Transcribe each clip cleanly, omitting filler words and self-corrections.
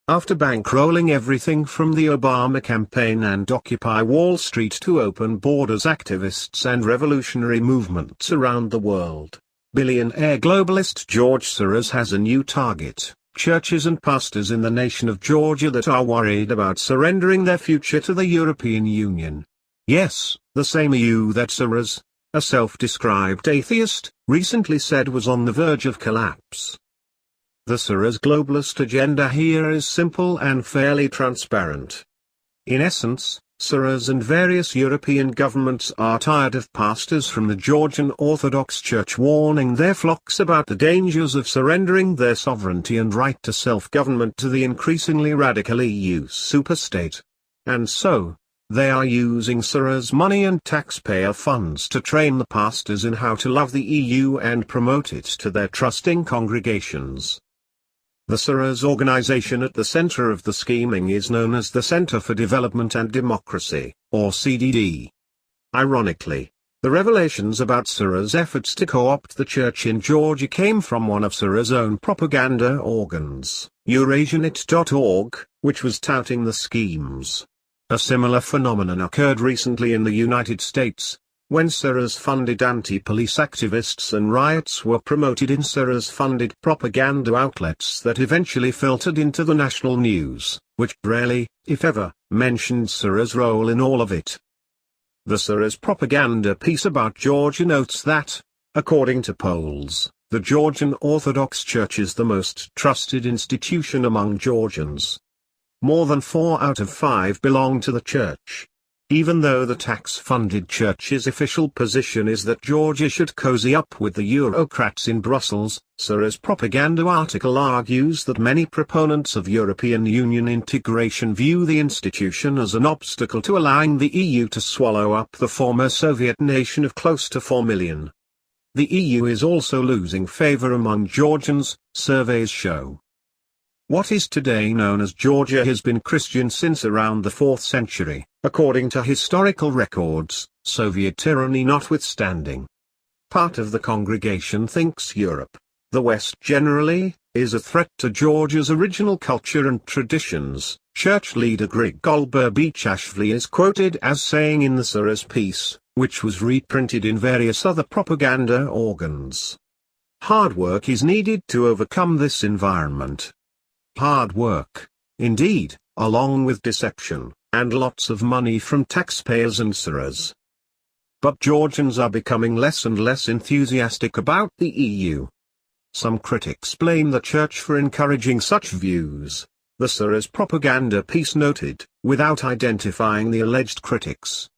After bankrolling everything from the Obama campaign and Occupy Wall Street to open borders activists and revolutionary movements around the world, billionaire globalist George Soros has a new target: churches and pastors in the nation of Georgia that are worried about surrendering their future to the European Union. Yes, the same EU that Soros, a self-described atheist, recently said was on the verge of collapse. The Soros globalist agenda here is simple and fairly transparent. In essence, Soros and various European governments are tired of pastors from the Georgian Orthodox Church warning their flocks about the dangers of surrendering their sovereignty and right to self-government to the increasingly radical EU superstate. And so, they are using Soros' money and taxpayer funds to train the pastors in how to love the EU and promote it to their trusting congregations. The Soros organization at the center of the scheming is known as the Center for Development and Democracy, or CDD. Ironically, the revelations about Soros' efforts to co-opt the church in Georgia came from one of Soros' own propaganda organs, Eurasianit.org, which was touting the schemes. A similar phenomenon occurred recently in the United States, when Soros-funded anti-police activists and riots were promoted in Soros-funded propaganda outlets that eventually filtered into the national news, which rarely, if ever, mentioned Soros' role in all of it. The Soros propaganda piece about Georgia notes that, according to polls, the Georgian Orthodox Church is the most trusted institution among Georgians. More than 4 out of 5 belong to the church. Even though the tax-funded church's official position is that Georgia should cozy up with the Eurocrats in Brussels, Soros' propaganda article argues that many proponents of European Union integration view the institution as an obstacle to allowing the EU to swallow up the former Soviet nation of close to 4 million. The EU is also losing favor among Georgians, surveys show. What is today known as Georgia has been Christian since around the 4th century, according to historical records, Soviet tyranny notwithstanding. Part of the congregation thinks Europe, the West generally, is a threat to Georgia's original culture and traditions. Church leader Grigol Berbichashvili is quoted as saying in the Soros piece, which was reprinted in various other propaganda organs. Hard work is needed to overcome this environment. Hard work, indeed, along with deception, and lots of money from taxpayers and Soros. But Georgians are becoming less and less enthusiastic about the EU. Some critics blame the church for encouraging such views, the Soros propaganda piece noted, without identifying the alleged critics.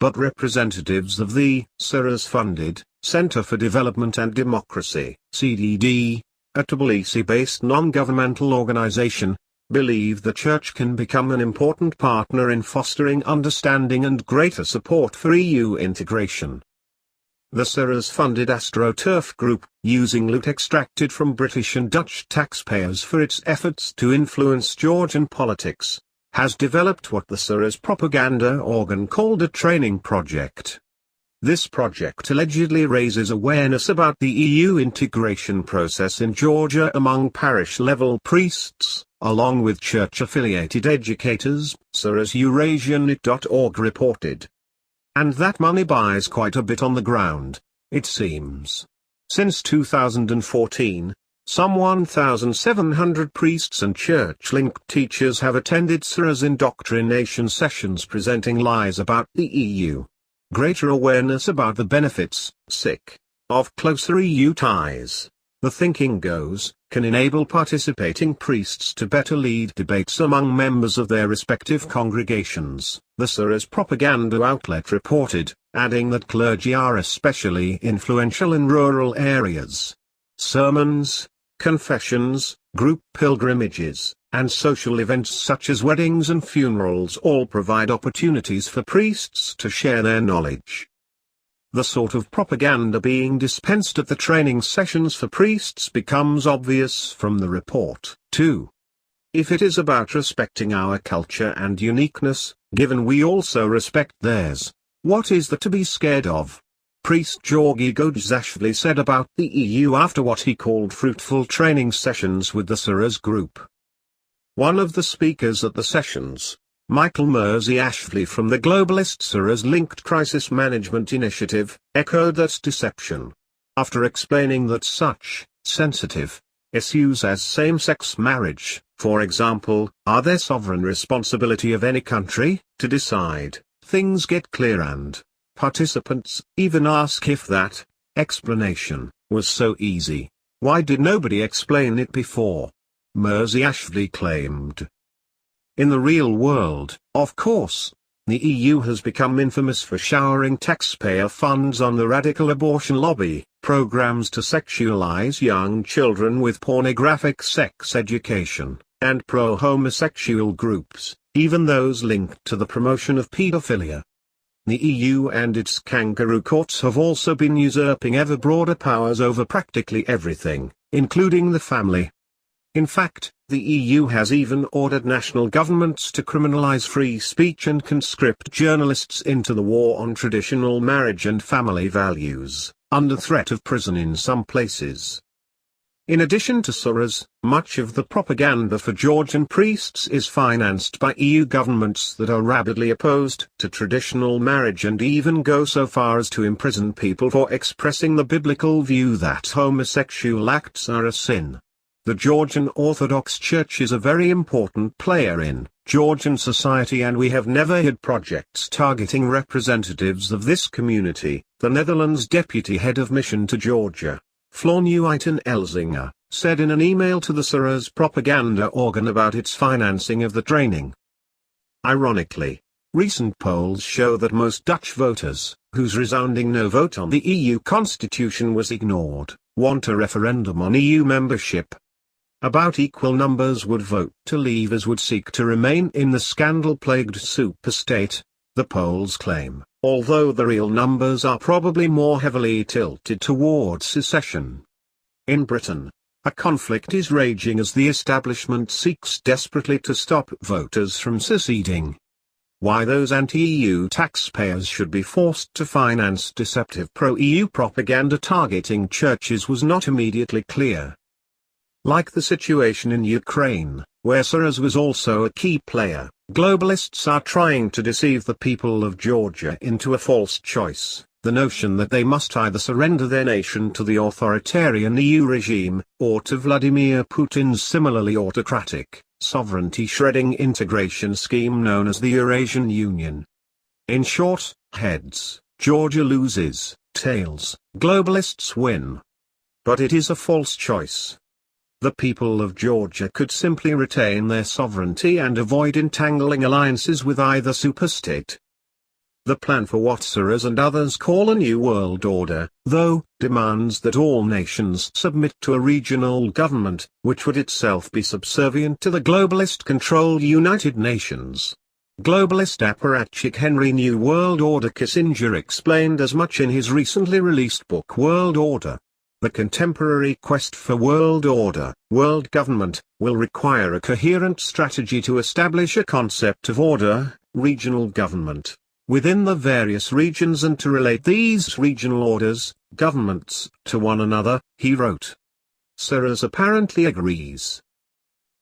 But representatives of the Soros-funded Center for Development and Democracy, CDD, a Tbilisi-based non-governmental organization, believe the church can become an important partner in fostering understanding and greater support for EU integration. The Soros-funded AstroTurf Group, using loot extracted from British and Dutch taxpayers for its efforts to influence Georgian politics, has developed what the Soros propaganda organ called a training project. This project allegedly raises awareness about the EU integration process in Georgia among parish-level priests, along with church-affiliated educators, Soros Eurasianit.org reported. And that money buys quite a bit on the ground, it seems. Since 2014, some 1,700 priests and church-linked teachers have attended Soros indoctrination sessions presenting lies about the EU. Greater awareness about the benefits, of closer EU ties, the thinking goes, can enable participating priests to better lead debates among members of their respective congregations, the Soros propaganda outlet reported, adding that clergy are especially influential in rural areas. Sermons, confessions, group pilgrimages, and social events such as weddings and funerals all provide opportunities for priests to share their knowledge. The sort of propaganda being dispensed at the training sessions for priests becomes obvious from the report, too. If it is about respecting our culture and uniqueness, given we also respect theirs, what is there to be scared of? Priest Georgi Godzashvili said about the EU after what he called fruitful training sessions with the Soros group. One of the speakers at the sessions, Michael Mersey-Ashley from the globalist Soros-linked crisis management initiative, echoed that deception. After explaining that such sensitive issues as same-sex marriage, for example, are the sovereign responsibility of any country to decide, things get clear and participants even ask if that explanation was so easy. Why did nobody explain it before? Mersey-Ashley claimed. In the real world, of course, the EU has become infamous for showering taxpayer funds on the radical abortion lobby, programs to sexualize young children with pornographic sex education, and pro-homosexual groups, even those linked to the promotion of pedophilia. The EU and its kangaroo courts have also been usurping ever broader powers over practically everything, including the family. In fact, the EU has even ordered national governments to criminalize free speech and conscript journalists into the war on traditional marriage and family values, under threat of prison in some places. In addition to Soros, much of the propaganda for Georgian priests is financed by EU governments that are rabidly opposed to traditional marriage and even go so far as to imprison people for expressing the biblical view that homosexual acts are a sin. The Georgian Orthodox Church is a very important player in Georgian society, and we have never hid projects targeting representatives of this community, the Netherlands deputy head of mission to Georgia, Floor Nieuwiten Elzinga, said in an email to the Soros propaganda organ about its financing of the training. Ironically, recent polls show that most Dutch voters, whose resounding no vote on the EU constitution was ignored, want a referendum on EU membership. About equal numbers would vote to leave as would seek to remain in the scandal-plagued superstate, the polls claim, although the real numbers are probably more heavily tilted towards secession. In Britain, a conflict is raging as the establishment seeks desperately to stop voters from seceding. Why those anti-EU taxpayers should be forced to finance deceptive pro-EU propaganda targeting churches was not immediately clear. Like the situation in Ukraine, where Soros was also a key player, globalists are trying to deceive the people of Georgia into a false choice, the notion that they must either surrender their nation to the authoritarian EU regime, or to Vladimir Putin's similarly autocratic, sovereignty-shredding integration scheme known as the Eurasian Union. In short, heads, Georgia loses, tails, globalists win. But it is a false choice. The people of Georgia could simply retain their sovereignty and avoid entangling alliances with either superstate. The plan for what Soros and others call a new world order, though, demands that all nations submit to a regional government, which would itself be subservient to the globalist-controlled United Nations. Globalist apparatchik Henry New World Order Kissinger explained as much in his recently released book World Order. The contemporary quest for world order, world government, will require a coherent strategy to establish a concept of order, regional government, within the various regions and to relate these regional orders, governments, to one another, he wrote. Soros apparently agrees.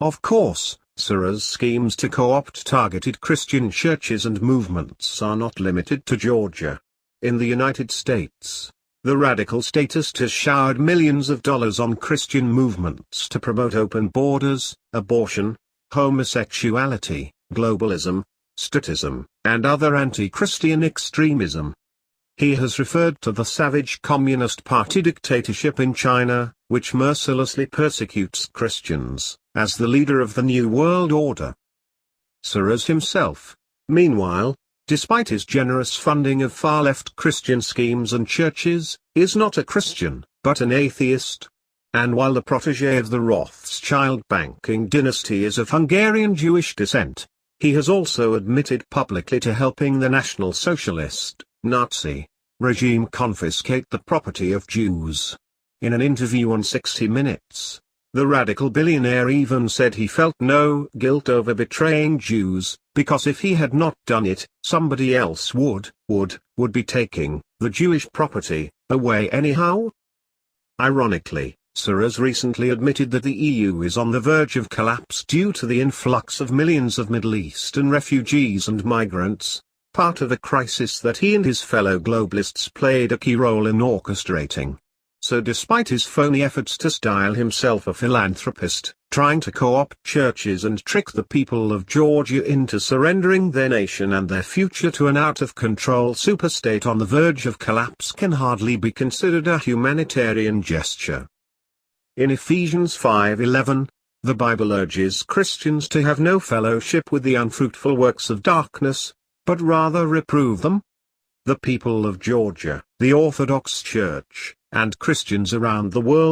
Of course, Soros' schemes to co-opt targeted Christian churches and movements are not limited to Georgia. In the United States, the radical statist has showered millions of dollars on Christian movements to promote open borders, abortion, homosexuality, globalism, statism, and other anti-Christian extremism. He has referred to the savage Communist Party dictatorship in China, which mercilessly persecutes Christians, as the leader of the New World Order. Soros himself, meanwhile, despite his generous funding of far-left Christian schemes and churches, is not a Christian, but an atheist. And while the protégé of the Rothschild banking dynasty is of Hungarian Jewish descent, he has also admitted publicly to helping the National Socialist, Nazi, regime confiscate the property of Jews. In an interview on 60 Minutes, the radical billionaire even said he felt no guilt over betraying Jews, because if he had not done it, somebody else would be taking the Jewish property away anyhow. Ironically, Soros recently admitted that the EU is on the verge of collapse due to the influx of millions of Middle Eastern refugees and migrants, part of a crisis that he and his fellow globalists played a key role in orchestrating. So despite his phony efforts to style himself a philanthropist, trying to co-opt churches and trick the people of Georgia into surrendering their nation and their future to an out-of-control superstate on the verge of collapse can hardly be considered a humanitarian gesture. In Ephesians 5:11, the Bible urges Christians to have no fellowship with the unfruitful works of darkness, but rather reprove them. The people of Georgia, the Orthodox Church, and Christians around the world